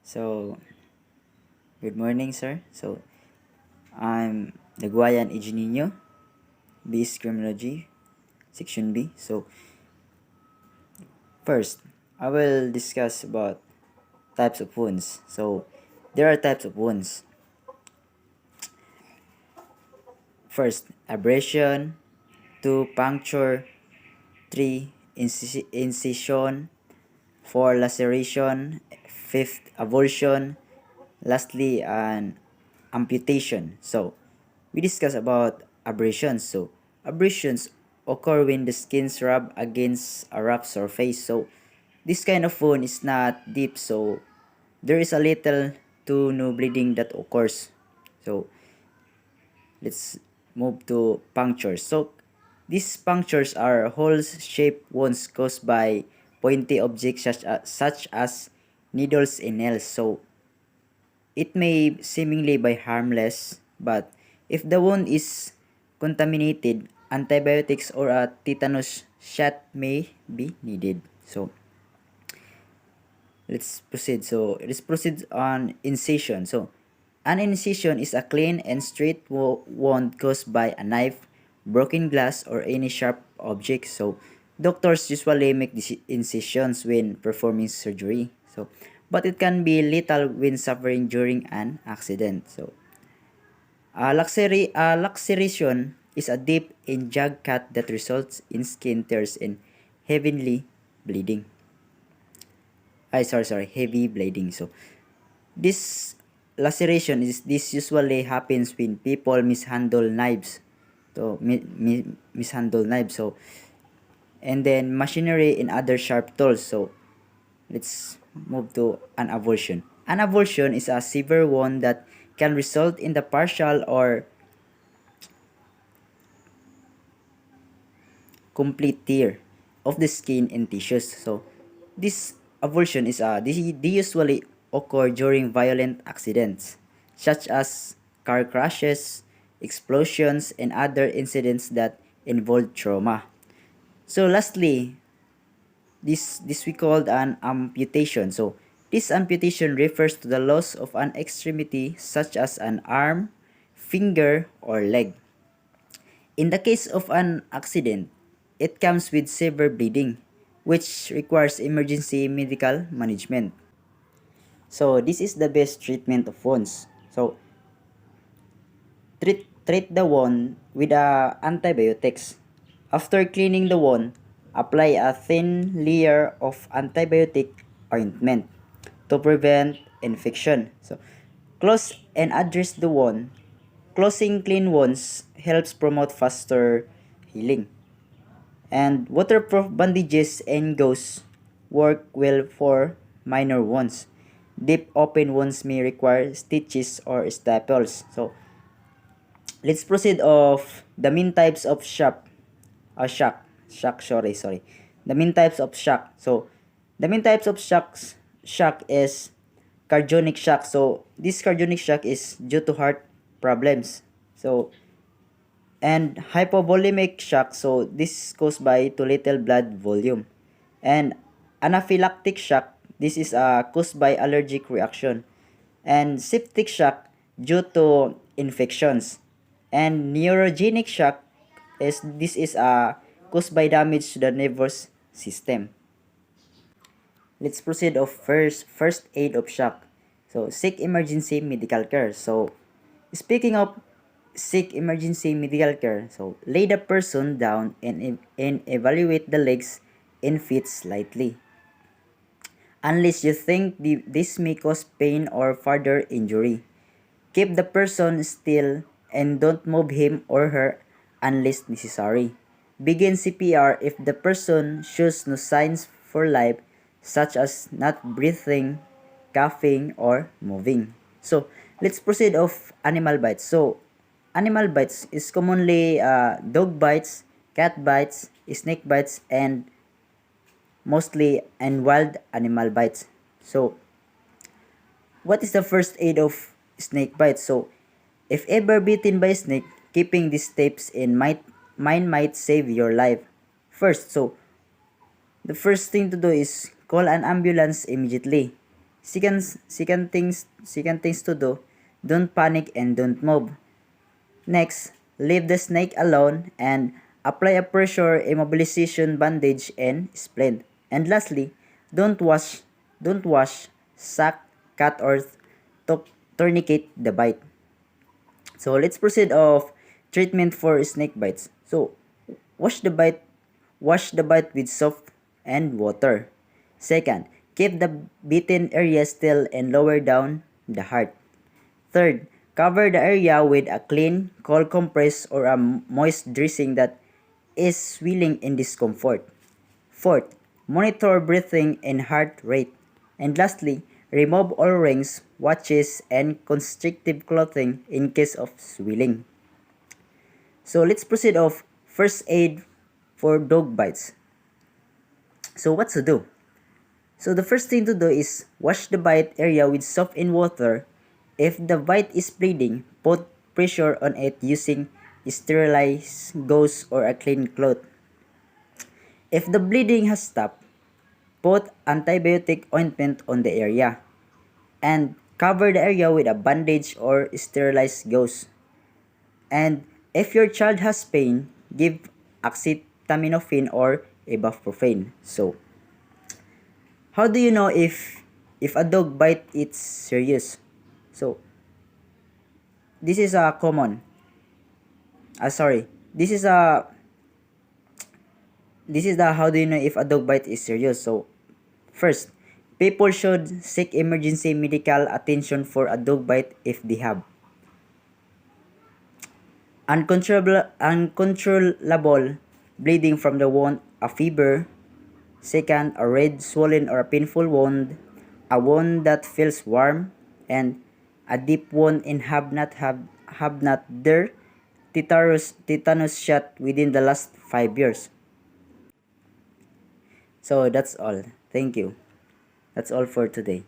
So, good morning, sir. I'm Nagwayan Eugenio, BS Criminology, Section B. First, I will discuss about types of wounds. There are types of wounds. First, abrasion. Two, puncture. Three, incision. Four, laceration. Fifth, avulsion. Lastly, an amputation. We discuss about abrasions. Abrasions occur when the skins rub against a rough surface. This kind of wound is not deep, so there is a little to no bleeding that occurs. So, let's move to punctures. These punctures are hole-shaped wounds caused by pointy objects such as needles and nails. It may seemingly be harmless, but if the wound is contaminated, antibiotics or a tetanus shot may be needed. Let's proceed on incision. An incision is a clean and straight wound caused by a knife, broken glass, or any sharp object. Doctors usually make these incisions when performing surgery. But it can be lethal when suffering during an accident. A laceration is a deep and jagged cut that results in skin tears and heavily bleeding. Heavy bleeding. This this usually happens when people mishandle knives. Mishandle knives. And then machinery and other sharp tools. Let's move to an avulsion. An avulsion is a severe wound that can result in the partial or complete tear of the skin and tissues. This avulsion they usually occur during violent accidents such as car crashes, explosions, and other incidents that involve trauma. Lastly, this we called an amputation. This amputation refers to the loss of an extremity such as an arm, finger, or leg. In the case of an accident, it comes with severe bleeding, which requires emergency medical management. This is the best treatment of wounds. Treat the wound with antibiotics. After cleaning the wound, apply a thin layer of antibiotic ointment to prevent infection. Close and address the wound. Closing clean wounds helps promote faster healing. And waterproof bandages and gauze work well for minor wounds. Deep open wounds may require stitches or staples. Let's proceed of the main types of shock. The main types of shock. The main types of shock is cardiogenic shock. This cardiogenic shock is due to heart problems. And hypovolemic shock. This is caused by too little blood volume. And anaphylactic shock. This is caused by allergic reaction. And septic shock due to infections. And neurogenic shock is caused by damage to the nervous system. Let's proceed of first aid of shock. Seek emergency medical care. Speaking of seek emergency medical care, lay the person down and evaluate the legs and feet slightly. Unless you think this may cause pain or further injury. Keep the person still and don't move him or her unless necessary. Begin CPR if the person shows no signs for life such as not breathing, coughing, or moving. Let's proceed of animal bites. Animal bites is commonly dog bites, cat bites, snake bites, and mostly wild animal bites. What is the first aid of snake bites? If ever bitten by a snake, keeping these steps in mind might save your life. The first thing to do is call an ambulance immediately. Second things to do, don't panic and don't move. Next, leave the snake alone and apply a pressure immobilization bandage and splint. And lastly, don't wash, suck, cut or tourniquet the bite. So let's proceed of treatment for snake bites. So wash the bite wash the bite with soap and water. Second, keep the bitten area still and lower down the heart. Third, cover the area with a clean, cold compress or a moist dressing that is swelling in discomfort. Fourth, monitor breathing and heart rate. And lastly, remove all rings, watches, and constrictive clothing in case of swelling. So let's proceed of first aid for dog bites. So what to do? So the first thing to do is wash the bite area with soap and water. If the bite is bleeding, put pressure on it using sterilized gauze or a clean cloth. If the bleeding has stopped, put antibiotic ointment on the area and cover the area with a bandage or sterilized gauze. And if your child has pain, give acetaminophen or ibuprofen. So, how do you know if a dog bite it's serious? So, this is a common. Sorry. This is the how do you know if a dog bite is serious? So, first, people should seek emergency medical attention for a dog bite if they have uncontrollable bleeding from the wound, a fever. Second, a red, swollen, or a painful wound, a wound that feels warm, and a deep wound and have not their tetanus shot within the last 5 years. So that's all. Thank you. That's all for today.